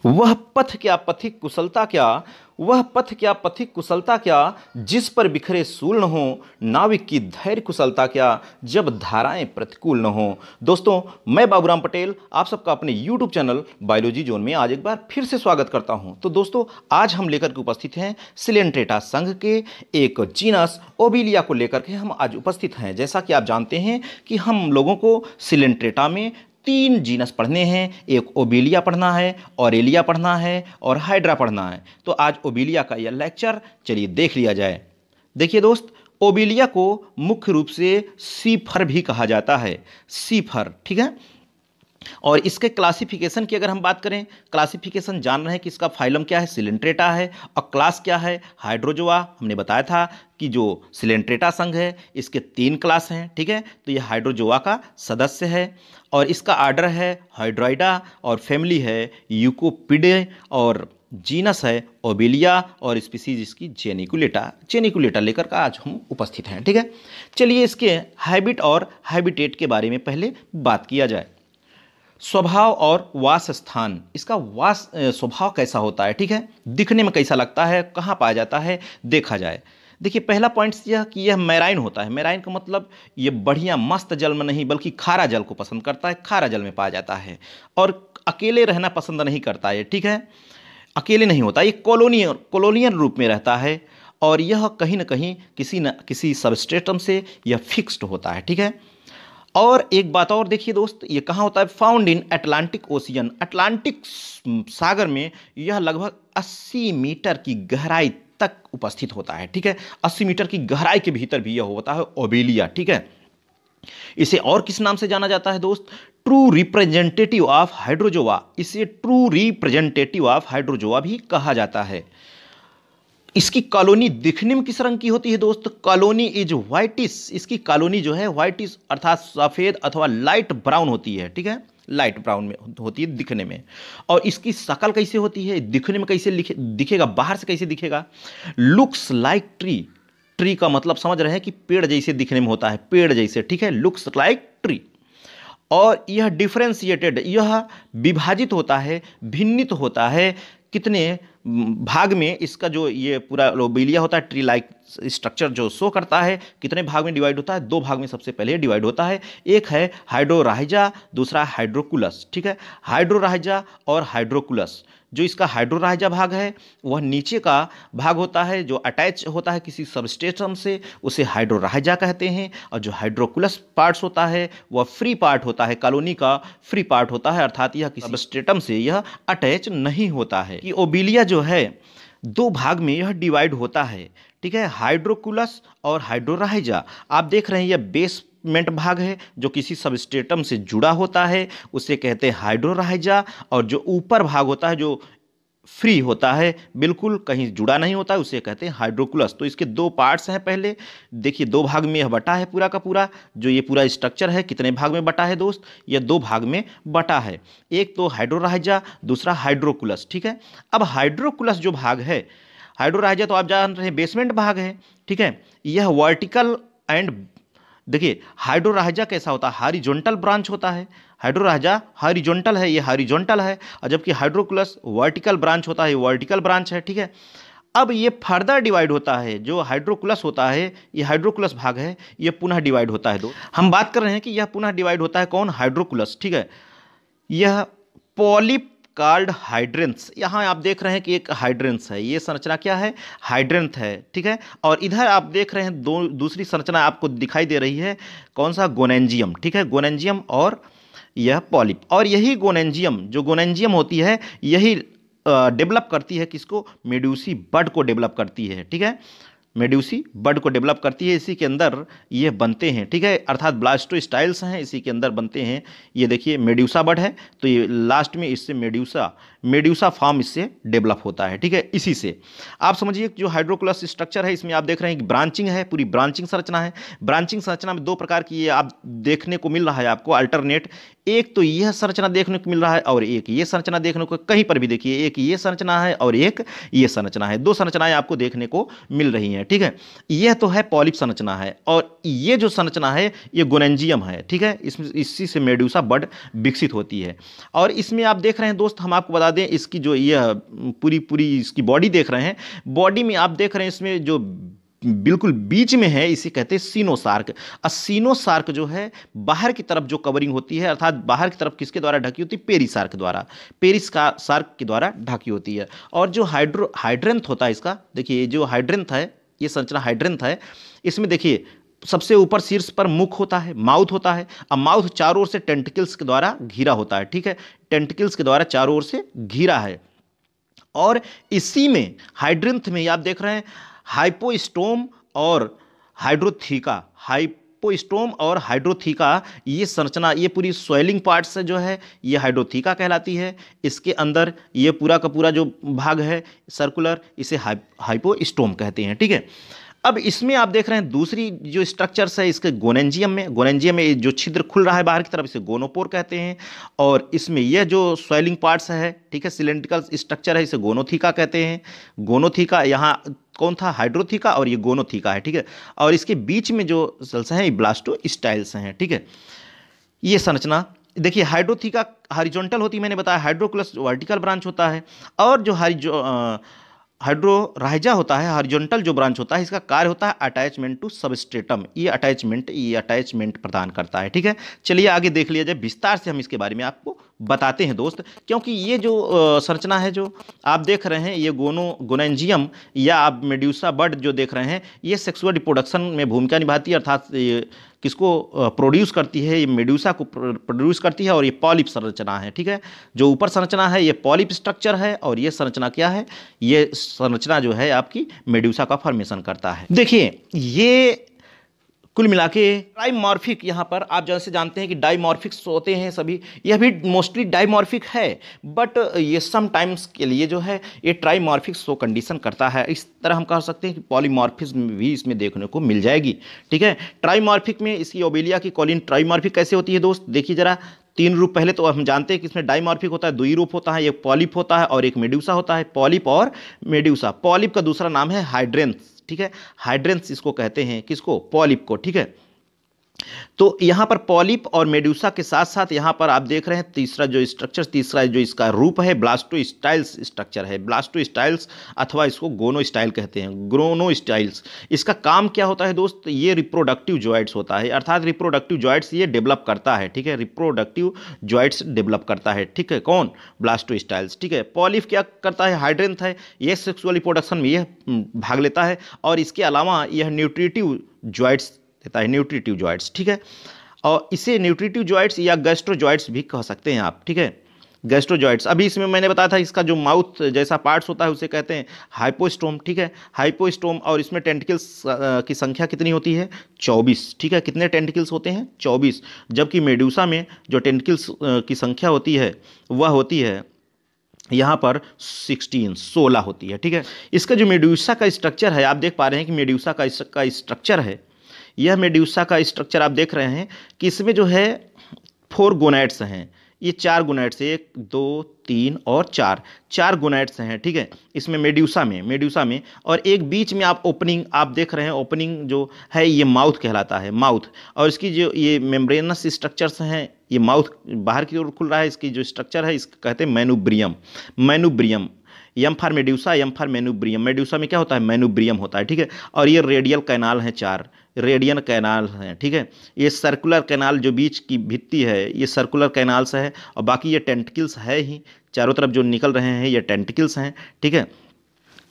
वह पथ क्या पथिक कुशलता क्या, वह पथ क्या पथिक कुशलता क्या, जिस पर बिखरे सूल न हो, नाविक की धैर्य कुशलता क्या, जब धाराएं प्रतिकूल न हो। दोस्तों, मैं बाबूराम पटेल आप सबका अपने YouTube चैनल बायोलॉजी जोन में आज एक बार फिर से स्वागत करता हूं। तो दोस्तों, आज हम लेकर के उपस्थित हैं सिलेंट्रेटा संघ के एक जीनस ओबिलिया को लेकर के हम आज उपस्थित हैं। जैसा कि आप जानते हैं कि हम लोगों को सिलेंट्रेटा में 3 जीनस पढ़ने हैं, एक ओबिलिया पढ़ना है, ऑरेलिया पढ़ना है और हाइड्रा पढ़ना है। तो आज ओबिलिया का यह लेक्चर चलिए देख लिया जाए। देखिए दोस्त, ओबिलिया को मुख्य रूप से सीफर भी कहा जाता है, सीफर, ठीक है। और इसके क्लासिफिकेशन की अगर हम बात करें, क्लासिफिकेशन जान रहे हैं कि इसका फाइलम क्या है, सिलेंट्रेटा है, और क्लास क्या है, हाइड्रोजोआ। हमने बताया था कि जो सिलेंट्रेटा संघ है इसके 3 क्लास हैं, ठीक है। तो ये हाइड्रोजोआ का सदस्य है और इसका आर्डर है हाइड्रोइडा और फैमिली है यूकोपिडे और जीनस है ओबिलिया और स्पीसीज इसकी जेनिकुलेटा। जेनिकुलेटा लेकर का आज हम उपस्थित हैं, ठीक है। चलिए इसके हैबिट और हैबिटेट के बारे में पहले बात किया जाए। स्वभाव और वास स्थान, इसका वास स्वभाव कैसा होता है, ठीक है, दिखने में कैसा लगता है, कहाँ पाया जाता है, देखा जाए। देखिए, पहला पॉइंट यह कि यह मैराइन होता है। मैराइन का मतलब ये बढ़िया मस्त जल में नहीं बल्कि खारा जल को पसंद करता है, खारा जल में पाया जाता है और अकेले रहना पसंद नहीं करता है, ठीक है, अकेले नहीं होता, ये कॉलोनियल रूप में रहता है और यह कहीं ना कहीं किसी न किसी सबस्ट्रेटम से यह फिक्स्ड होता है, ठीक है। और एक बात और देखिए दोस्त, ये कहाँ होता है, found in Atlantic Ocean, Atlantic सागर में यह लगभग 80 मीटर की गहराई तक उपस्थित होता है, ठीक है। 80 मीटर की गहराई के भीतर भी यह होता है ओबिलिया, ठीक है। इसे और किस नाम से जाना जाता है दोस्त, ट्रू रिप्रेजेंटेटिव ऑफ हाइड्रोजोआ, इसे ट्रू रिप्रेजेंटेटिव ऑफ हाइड्रोजोआ भी कहा जाता है। इसकी कॉलोनी दिखने में किस रंग की होती है दोस्त, कॉलोनी इज व्हाइटिश, इसकी कॉलोनी जो है व्हाइटिश अर्थात सफेद अथवा लाइट ब्राउन होती है, ठीक है, लाइट ब्राउन में होती है दिखने में। और इसकी शक्ल कैसे होती है, दिखने में कैसे दिखेगा, बाहर से कैसे दिखेगा, लुक्स लाइक ट्री, ट्री का मतलब समझ रहे हैं कि पेड़ जैसे दिखने में होता है, पेड़ जैसे, ठीक है, लुक्स लाइक ट्री। और यह डिफरेंशिएटेड, यह विभाजित होता है, भिन्नित होता है, कितने भाग में इसका जो ये पूरा लोबिलिया होता है, ट्री लाइक स्ट्रक्चर जो शो करता है, कितने भाग में डिवाइड होता है, 2 भाग में सबसे पहले डिवाइड होता है। एक है हाइड्रोराइजा, दूसरा हाइड्रोकुलस, ठीक है, हाइड्रोराइजा और हाइड्रोकुलस। जो इसका हाइड्रोराइजा भाग है वह नीचे का भाग होता है जो अटैच होता है किसी सबस्ट्रेटम से, उसे हाइड्रोराइजा कहते हैं। और जो हाइड्रोकुलस पार्ट्स होता है वह फ्री पार्ट होता है, कॉलोनी का फ्री पार्ट होता है, अर्थात यह किसी सबस्ट्रेटम से यह अटैच नहीं होता है। कि ओबिलिया जो है 2 भाग में यह डिवाइड होता है, ठीक है, हाइड्रोकुलस और हाइड्रोराइजा। आप देख रहे हैं यह बेसमेंट भाग है जो किसी सबस्ट्रेटम से जुड़ा होता है, उसे कहते हैं हाइड्रोराइजा। और जो ऊपर भाग होता है जो फ्री होता है, बिल्कुल कहीं जुड़ा नहीं होता है, उसे कहते हैं हाइड्रोकुलस। तो इसके 2 पार्ट्स हैं। पहले देखिए 2 भाग में यह बटा है पूरा का पूरा, जो ये पूरा स्ट्रक्चर है कितने भाग में बटा है दोस्त, यह 2 भाग में बटा है, एक तो हाइड्रोराइजा, दूसरा हाइड्रोकुलस, ठीक है। अब हाइड्रोकुलस जो भाग है, हाइड्रोराइजा तो आप जान रहे हैं बेसमेंट भाग है, ठीक है, यह वर्टिकल एंड, देखिए हाइड्रोराइजा कैसा होता है, हॉरिजॉन्टल ब्रांच होता है, हाइड्रोराइजा हॉरिजॉन्टल है, ये हॉरिजॉन्टल है, और जबकि हाइड्रोकुलस वर्टिकल ब्रांच होता है, ये वर्टिकल ब्रांच है, ठीक है। अब ये फर्दर डिवाइड होता है, जो हाइड्रोकुलस होता है, ये हाइड्रोकुलस भाग है, ये पुनः डिवाइड होता है। हम बात कर रहे हैं कि यह पुनः डिवाइड होता है कौन, हाइड्रोकुलस, ठीक है। यह पॉलिप कॉल्ड हाइड्रेंस, यहाँ आप देख रहे हैं कि एक हाइड्रेंस है, ये संरचना क्या है, हाइड्रेंथ है, ठीक है। और इधर आप देख रहे हैं दूसरी संरचना आपको दिखाई दे रही है, कौन सा, गोनेंजियम, ठीक है, गोनेंजियम और यह पॉलिप। और यही गोनेंजियम, जो गोनेंजियम होती है, यही डेवलप करती है किसको, मेड्यूसी बड को डेवलप करती है, ठीक है, मेड्यूसी बड को डेवलप करती है, इसी के अंदर ये बनते हैं, ठीक है, अर्थात ब्लास्टोस्टाइल्स हैं, इसी के अंदर बनते हैं। ये देखिए मेड्यूसा बड है, तो ये लास्ट में इससे मेड्यूसा फॉर्म इससे डेवलप होता है, ठीक है। इसी से आप समझिए जो हाइड्रोकुलस स्ट्रक्चर है, इसमें आप देख रहे हैं कि ब्रांचिंग है, पूरी ब्रांचिंग संरचना है। ब्रांचिंग संरचना में 2 प्रकार की ये आप देखने को मिल रहा है आपको अल्टरनेट, एक तो यह संरचना देखने को मिल रहा है और एक ये संरचना देखने को, कहीं पर भी देखिए एक ये संरचना है और एक ये संरचना है, दो संरचनाएं आपको देखने को मिल रही हैं, ठीक है। यह तो है पॉलिप संरचना है और ये जो संरचना है ये गोनेंजियम है, ठीक है। इसमें इसी से मेडूसा बड विकसित होती है। और इसमें आप देख रहे हैं दोस्त, हम आपको बता दें इसकी जो यह पूरी पूरी इसकी बॉडी देख रहे हैं, बॉडी में आप देख रहे हैं इसमें जो बिल्कुल बीच में है इसे कहते हैं सीनोसार्क। सीनोसार्क जो है बाहर की तरफ जो कवरिंग होती है, अर्थात बाहर की तरफ किसके द्वारा ढकी होती है, पेरिसार्क द्वारा, पेरिसार्क के द्वारा ढकी होती है। और जो हाइड्रेंथ होता है इसका, देखिए जो हाइड्रेंथ है, ये संरचना हाइड्रेंथ है, इसमें देखिए सबसे ऊपर शीर्ष पर मुख होता है, माउथ होता है। अब माउथ चारों ओर से टेंटिकल्स के द्वारा घिरा होता है, ठीक है, टेंटिकल्स के द्वारा चारों ओर से घिरा है। और इसी में हाइड्रेंथ में आप देख रहे हैं हाइपोस्टोम और हाइड्रोथीका, ये संरचना, ये पूरी स्वेलिंग पार्ट्स से जो है ये हाइड्रोथीका कहलाती है। इसके अंदर ये पूरा का पूरा जो भाग है सर्कुलर, इसे हाइपोस्टोम कहते हैं, ठीक है। अब इसमें आप देख रहे हैं दूसरी जो स्ट्रक्चर्स है इसके गोनेंजियम में जो छिद्र खुल रहा है बाहर की तरफ, इसे गोनोपोर कहते हैं। और इसमें यह जो स्वेलिंग पार्ट्स है, ठीक है, सिलेंड्रिकल स्ट्रक्चर है, इसे गोनोथीका कहते हैं। गोनोथीका यहाँ कौन था, हाइड्रोथीका, और ये गोनोथीका है, ठीक है। और इसके बीच में जो सेल्स हैं ये ब्लास्टोस्टाइल्स हैं, ठीक है। ये संरचना देखिए हाइड्रोथीका हॉरिजॉन्टल होती है, मैंने बताया, हाइड्रोकुलस वर्टिकल ब्रांच होता है। और जो हाइड्रोराइजा होता है, हॉरिजॉन्टल जो ब्रांच होता है, इसका कार्य होता है अटैचमेंट टू सबस्ट्रेटम, ये अटैचमेंट प्रदान करता है, ठीक है। चलिए आगे देख लिया जाए, विस्तार से हम इसके बारे में आपको बताते हैं दोस्त, क्योंकि ये जो संरचना है जो आप देख रहे हैं, ये गोनेंजियम या आप मेड्यूसा बड जो देख रहे हैं, ये सेक्सुअल रिप्रोडक्शन में भूमिका निभाती है, अर्थात किसको प्रोड्यूस करती है, ये मेड्यूसा को प्रोड्यूस करती है। और ये पॉलिप संरचना है, ठीक है। जो ऊपर संरचना है ये पॉलिप स्ट्रक्चर है, और ये संरचना क्या है, ये संरचना जो है आपकी मेड्यूसा का फॉर्मेशन करता है। देखिए ये कुल मिला के डाइमॉर्फिक, यहाँ पर आप जैसे जानते हैं कि डाइमॉर्फिक्स होते हैं सभी, यह भी मोस्टली डाइमॉर्फिक है, बट ये समटाइम्स के लिए जो है ये ट्राइमॉर्फिक शो कंडीशन करता है। इस तरह हम कह सकते हैं कि पॉलीमॉर्फिज्म भी इसमें देखने को मिल जाएगी, ठीक है। ट्राइमॉर्फिक में इसकी ओबेलिया की कॉलिन ट्राइमॉर्फिक कैसे होती है दोस्त, देखिए जरा, तीन रूप, पहले तो हम जानते हैं कि इसमें डाइमॉर्फिक होता है, दो ही रूप होता है, एक पॉलिप होता है और एक मेड्यूसा होता है, पॉलिप और मेड्यूसा। पॉलिप का दूसरा नाम है हाइड्रेंस, ठीक है, हाइड्रेंस इसको कहते हैं, किसको, पॉलिप को, ठीक है। तो यहां पर पॉलिप और मेड्यूसा के साथ साथ यहां पर आप देख रहे हैं तीसरा जो इसका रूप है ब्लास्टोस्टाइल्स स्ट्रक्चर है, ब्लास्टोस्टाइल्स अथवा इसको गोनोस्टाइल कहते हैं, ग्रोनोस्टाइल्स। इसका काम क्या होता है दोस्त, ये रिप्रोडक्टिव जॉइंट्स होता है, अर्थात रिप्रोडक्टिव जॉइंट्स ये डेवलप करता है, ठीक है, रिप्रोडक्टिव जॉइंट्स डेवलप करता है, ठीक है, कौन, ब्लास्टोस्टाइल्स, ठीक है। पॉलिप क्या करता है, हाइड्रेंथ है, ये सेक्सुअल रिप्रोडक्शन में यह भाग लेता है, और इसके अलावा यह न्यूट्रिटिव जॉइंट्स देता है, न्यूट्रिटिव जॉइंट्स, ठीक है। और इसे न्यूट्रिटिव जॉइंट्स या गैस्ट्रोजॉइंट्स भी कह सकते हैं आप, ठीक है, गैस्ट्रोजॉइंट्स। अभी इसमें मैंने बताया था इसका जो माउथ जैसा पार्ट्स होता है उसे कहते हैं हाइपोस्टोम, ठीक है, हाइपोस्टोम। और इसमें टेंटिकल्स की संख्या कितनी होती है, 24, ठीक है। कितने टेंटिकल्स होते हैं, 24, जबकि मेड्यूसा में जो टेंटिकल्स की संख्या होती है वह होती है यहाँ पर 16 होती है, ठीक है। इसका जो मेड्यूसा का स्ट्रक्चर है, आप देख पा रहे हैं कि मेड्यूसा का स्ट्रक्चर है, यह मेड्यूसा का स्ट्रक्चर आप देख रहे हैं कि इसमें जो है 4 गोनैड्स हैं, ये 4 गोनैड्स, 1 2 3 और 4 गोनैड्स हैं, ठीक है, इसमें मेड्यूसा में। और एक बीच में आप ओपनिंग आप देख रहे हैं, ओपनिंग जो है ये माउथ कहलाता है, माउथ। और इसकी जो ये मेम्ब्रेनस स्ट्रक्चर्स हैं, ये माउथ बाहर की ओर खुल रहा है, इसकी जो स्ट्रक्चर है इसको कहते हैं manubrium. M for medusa, M for manubrium. Medusa में क्या होता है, मैनुब्रियम होता है, ठीक है। और ये रेडियल कैनाल हैं, 4 रेडियन कैनाल हैं, ठीक है। ये सर्कुलर कैनाल जो बीच की भित्ति है ये सर्कुलर कैनाल से है, और बाकी ये टेंटिकल्स है ही, चारों तरफ जो निकल रहे हैं ये टेंटिकल्स हैं, ठीक है।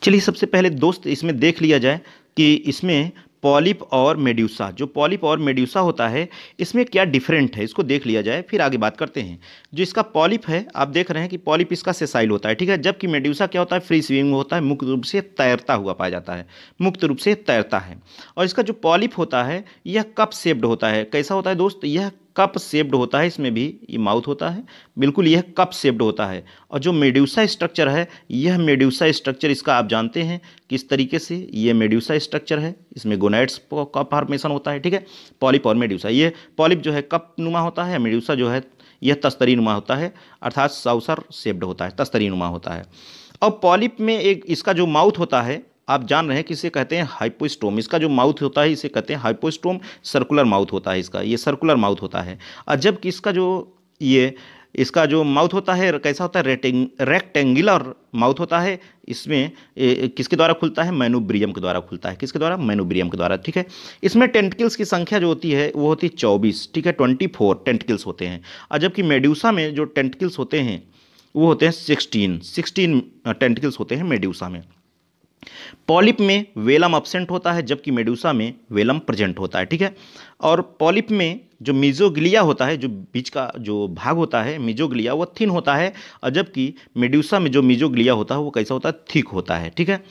चलिए सबसे पहले दोस्त इसमें देख लिया जाए कि इसमें पॉलिप और मेड्यूसा, जो पॉलिप और मेड्यूसा होता है इसमें क्या डिफरेंट है, इसको देख लिया जाए, फिर आगे बात करते हैं। जो इसका पॉलिप है आप देख रहे हैं कि पॉलिप इसका सेसाइल होता है, ठीक है, जबकि मेड्यूसा क्या होता है, फ्री स्विमिंग होता है, मुक्त रूप से तैरता हुआ पाया जाता है, मुक्त रूप से तैरता है। और इसका जो पॉलिप होता है यह कप शेप्ड होता है, कैसा होता है दोस्त, यह कप शेप्ड होता है, इसमें भी ये माउथ होता है, बिल्कुल यह कप शेप्ड होता है। और जो मेड्यूसा स्ट्रक्चर है, यह मेड्यूसा स्ट्रक्चर इसका आप जानते हैं किस तरीके से, ये मेड्यूसा स्ट्रक्चर है, इसमें गोनैड्स का फॉर्मेशन होता है, ठीक है, पॉलिप और मेड्यूसा। ये पॉलिप जो है कप नुमा होता है, मेड्यूसा जो है यह तस्तरीनुमा होता है, अर्थात साउसर शेप्ड होता है, तस्तरीनुमा होता है। और पॉलिप में एक इसका जो माउथ होता है, आप जान रहे हैं कि इसे कहते हैं हाइपोस्टोम। इसका जो माउथ होता है इसे कहते हैं हाइपोस्टोम, सर्कुलर माउथ होता है इसका, ये सर्कुलर माउथ होता है। और जबकि इसका जो माउथ होता है कैसा होता है, रेक्टेंगुलर माउथ होता है। इसमें किसके द्वारा खुलता है, मैनुब्रियम के द्वारा खुलता है। किसके द्वारा, मैनुब्रियम के द्वारा, ठीक है। इसमें टेंटिकल्स की संख्या जो होती है वो होती है 24, ठीक है, 24 टेंटिकल्स होते हैं। और जबकि मेड्यूसा में जो टेंटिकल्स होते हैं वो होते हैं 16 टेंटिकल्स होते हैं मेड्यूसा में। पॉलिप में वेलम अब्सेंट होता है, जबकि मेडुसा में वेलम प्रेजेंट होता है, ठीक है। और पॉलिप में जो मीजोग्लिया होता है, जो बीच का जो भाग होता है मीजोग्लिया, वो थिन होता है। और जबकि मेडुसा में जो मीजोग्लिया होता है वो कैसा होता है, थिक होता है, ठीक है।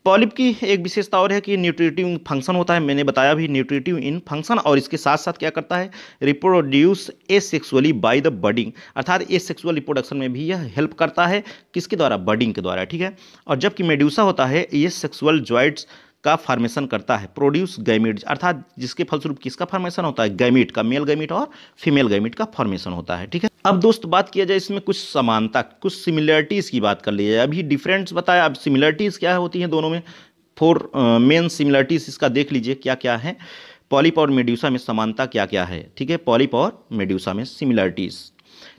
पॉलिप की एक विशेषता और है कि न्यूट्रिटिव फंक्शन होता है, मैंने बताया भी न्यूट्रिटिव इन फंक्शन। और इसके साथ साथ क्या करता है, reproduce asexually by the budding, अर्थात एसेक्सुअल रिप्रोडक्शन में भी यह हेल्प करता है। किसके द्वारा, बडिंग के द्वारा, ठीक है। और जबकि मेड्यूसा होता है ये सेक्सुअल जॉइंट्स का फॉर्मेशन करता है, प्रोड्यूस गैमीट, अर्थात जिसके फलस्वरूप किसका फॉर्मेशन होता है, गैमीट का, मेल गैमीट और फीमेल गैमीट का फॉर्मेशन होता है, ठीक है। अब दोस्त बात किया जाए इसमें कुछ समानता, कुछ सिमिलरिटीज़ की बात कर ली जाए। अभी डिफरेंस बताया, अब सिमिलरिटीज़ क्या होती हैं दोनों में। 4 मेन सिमिलरिटीज़ इसका देख लीजिए क्या क्या है, पॉलिप और मेड्यूसा में समानता क्या क्या है, ठीक है। पॉलिप और मेड्यूसा में सिमिलरिटीज़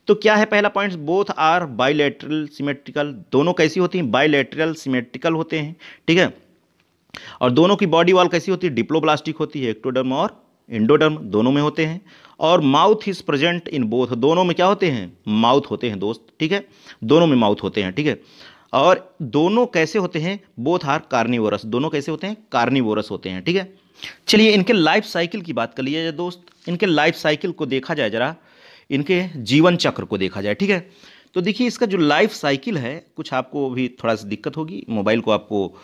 तो क्या है, पहला point, both are bilateral symmetrical, दोनों कैसी होती हैं, बाइलेटरल सिमेट्रिकल होते हैं, ठीक है। और दोनों की बॉडी वॉल कैसी होती है, डिप्लोब्लास्टिक होती है, एक्टोडर्म और एंडोडर्म दोनों में होते हैं। और mouth is present in both, दोनों में क्या होते हैं, माउथ होते हैं दोस्त, ठीक है, दोनों में माउथ होते हैं, ठीक है। और दोनों कैसे होते हैं, बोथ आर कार्निवोरस, दोनों कैसे होते हैं, कार्निवोरस होते हैं, ठीक है। चलिए इनके लाइफ साइकिल की बात कर लीजिए जाए दोस्त, इनके लाइफ साइकिल को देखा जाए जरा, इनके जीवन चक्र को देखा जाए, ठीक है। तो देखिए इसका जो लाइफ साइकिल है, कुछ आपको भी थोड़ा सी दिक्कत होगी, मोबाइल को आपको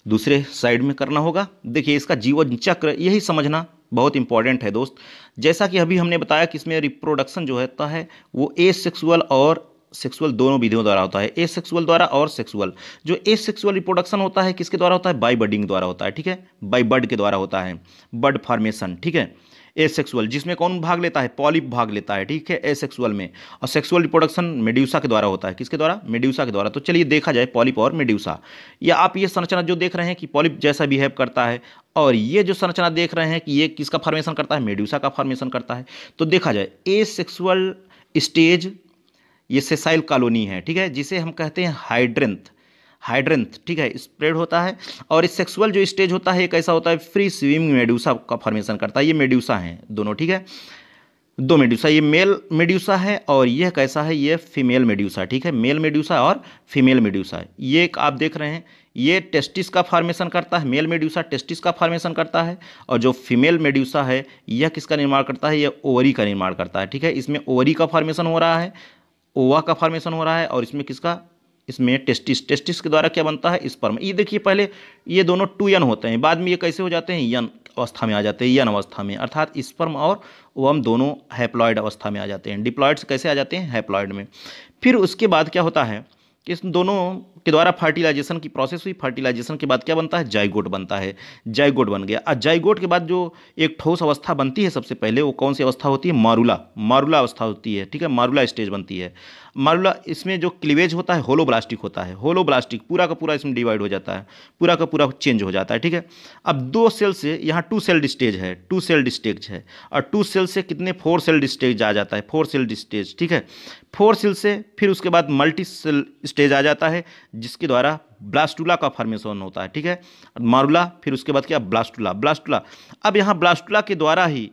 दूसरे साइड में करना होगा। देखिए इसका जीवन चक्र, यही समझना बहुत इंपॉर्टेंट है दोस्त। जैसा कि अभी हमने बताया कि इसमें रिप्रोडक्शन जो होता है वो एसेक्सुअल और सेक्सुअल दोनों विधियों द्वारा होता है, एसेक्सुअल द्वारा और सेक्सुअल। जो एसेक्सुअल रिप्रोडक्शन होता है किसके द्वारा होता है, बाय बडिंग द्वारा होता है, ठीक है, बाय बड के द्वारा होता है, बड फॉर्मेशन, ठीक है। एसेक्सुअल जिसमें कौन भाग लेता है, पॉलिप भाग लेता है, ठीक है, एसेक्सुअल में। और सेक्सुअल रिप्रोडक्शन मेड्यूसा के द्वारा होता है, किसके द्वारा, मेड्यूसा के द्वारा। तो चलिए देखा जाए पॉलिप और मेड्यूसा, या आप ये संरचना जो देख रहे हैं कि पॉलिप जैसा बिहेव करता है, और ये जो संरचना देख रहे हैं कि ये किसका फॉर्मेशन करता है, मेड्यूसा का फॉर्मेशन करता है। तो देखा जाए एसेक्सुअल स्टेज, ये सेसाइल कॉलोनी है, ठीक है, जिसे हम कहते हैं हाइड्रेंथ, ठीक है, स्प्रेड होता है। और इस सेक्सुअल जो स्टेज होता है ये कैसा होता है, फ्री स्विमिंग मेड्यूसा का फॉर्मेशन करता है। ये मेड्यूसा हैं दोनों, ठीक है, दो मेड्यूसा, ये मेल मेड्यूसा है और यह कैसा है, ये फीमेल मेड्यूसा, ठीक है, मेल मेड्यूसा और फीमेल मेड्यूसा। ये एक आप देख रहे हैं, ये टेस्टिस का फॉर्मेशन करता है, मेल मेड्यूसा टेस्टिस का फॉर्मेशन करता है। और जो फीमेल मेड्यूसा है यह किसका निर्माण करता है, यह ओवरी का निर्माण करता है, ठीक है। इसमें ओवरी का फॉर्मेशन हो रहा है, ओवा का फॉर्मेशन हो रहा है। और इसमें किसका, इसमें टेस्टिस के द्वारा क्या बनता है, स्पर्म। ये देखिए पहले ये दोनों 2 यन होते हैं, बाद में ये कैसे हो जाते हैं, यन अवस्था में आ जाते हैं, यन अवस्था में, अर्थात स्पर्म और ओवम दोनों हैप्लॉइड अवस्था में आ जाते हैं। डिप्लॉइड्स कैसे आ जाते हैं, हैप्लॉइड में। फिर उसके बाद क्या होता है कि इस दोनों के द्वारा फर्टिलाइजेशन की प्रोसेस हुई, फर्टिलाइजेशन के बाद क्या बनता है, जाइगोट बनता है, जाइगोट बन गया। और जाइगोट के बाद जो एक ठोस अवस्था बनती है सबसे पहले, वो कौन सी अवस्था होती है, मारुला अवस्था होती है, ठीक है, मारुला स्टेज बनती है। मारुला, इसमें जो क्लीवेज होता है होलोब्लास्टिक होता है, होलोब्लास्टिक पूरा का पूरा इसमें डिवाइड हो जाता है, पूरा का पूरा चेंज हो जाता है, ठीक है। अब 2 सेल से यहाँ 2 सेल्ड स्टेज है, 2 सेल्ड स्टेज है। और 2 सेल से कितने 4 सेल्ड स्टेज आ जाता है, 4 सेल्ड स्टेज, ठीक है। 4 सेल से फिर उसके बाद मल्टी सेल स्टेज आ जाता है, जिसके द्वारा ब्लास्टुला का फॉर्मेशन होता है, ठीक है। मारुला, फिर उसके बाद क्या, ब्लास्टुला। अब यहाँ ब्लास्टुला के द्वारा ही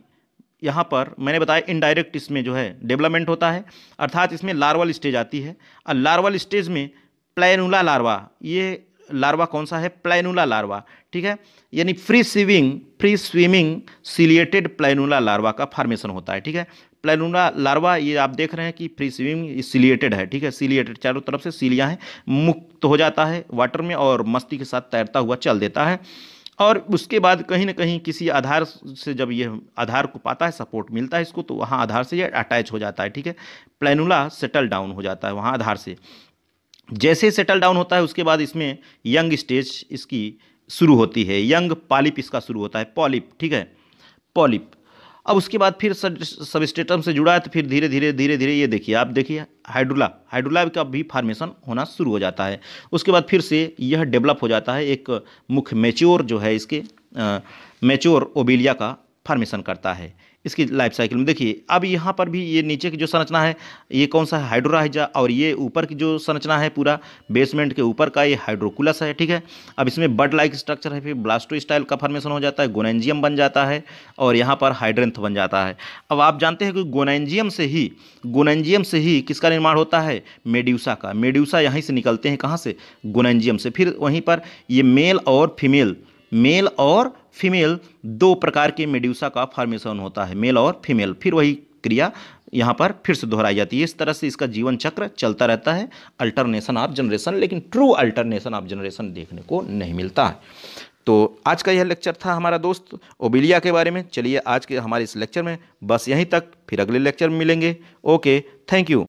यहाँ पर मैंने बताया इनडायरेक्ट इसमें जो है डेवलपमेंट होता है, अर्थात इसमें लार्वल स्टेज आती है। और लार्वल स्टेज में प्लैनुला लार्वा, ये लार्वा कौन सा है, प्लैनुला लार्वा, ठीक है, यानी free swimming ciliated planula larva का फॉर्मेशन होता है, ठीक है। प्लैनुला लार्वा ये आप देख रहे हैं कि फ्री स्विमिंग सिलिएटेड है, ठीक है, सिलिएटेड, चारों तरफ से सीलियाँ हैं, मुक्त हो जाता है वाटर में और मस्ती के साथ तैरता हुआ चल देता है। और उसके बाद कहीं ना कहीं किसी आधार से जब ये आधार को पाता है, सपोर्ट मिलता है इसको, तो वहाँ आधार से ये अटैच हो जाता है, ठीक है, प्लैनुला सेटल डाउन हो जाता है वहाँ आधार से। जैसे सेटल डाउन होता है उसके बाद इसमें यंग स्टेज इसकी शुरू होती है, यंग पॉलिप इसका शुरू होता है, पॉलिप, ठीक है, पॉलिप। अब उसके बाद फिर सबस्ट्रेटम से जुड़ा है, तो फिर धीरे धीरे धीरे धीरे ये देखिए, आप देखिए हाइड्रोला का भी फॉर्मेशन होना शुरू हो जाता है। उसके बाद फिर से यह डेवलप हो जाता है, एक मुख्य मैच्योर जो है इसके मैच्योर ओबेलिया का फॉर्मेशन करता है इसकी लाइफ साइकिल में। देखिए अब यहाँ पर भी ये नीचे की जो संरचना है ये कौन सा है, हाइड्रोराइजा, और ये ऊपर की जो संरचना है पूरा बेसमेंट के ऊपर का ये हाइड्रोकुलस है, ठीक है। अब इसमें बड लाइक स्ट्रक्चर है, फिर ब्लास्टोस्टाइल का फॉर्मेशन हो जाता है, गोनेंजियम बन जाता है, और यहाँ पर हाइड्रेंथ बन जाता है। अब आप जानते हैं कि गोनेंजियम से ही किसका निर्माण होता है, मेड्यूसा का। मेड्यूसा यहीं से निकलते हैं, कहाँ से, गोनेंजियम से। फिर वहीं पर ये मेल और फीमेल दो प्रकार के मेड्यूसा का फॉर्मेशन होता है, मेल और फीमेल। फिर वही क्रिया यहाँ पर फिर से दोहराई जाती है। इस तरह से इसका जीवन चक्र चलता रहता है, अल्टरनेशन ऑफ जनरेशन, लेकिन ट्रू अल्टरनेशन ऑफ जनरेशन देखने को नहीं मिलता है। तो आज का यह लेक्चर था हमारा दोस्त ओबेलिया के बारे में। चलिए आज के हमारे इस लेक्चर में बस यहीं तक, फिर अगले लेक्चर में मिलेंगे। Okay, thank you.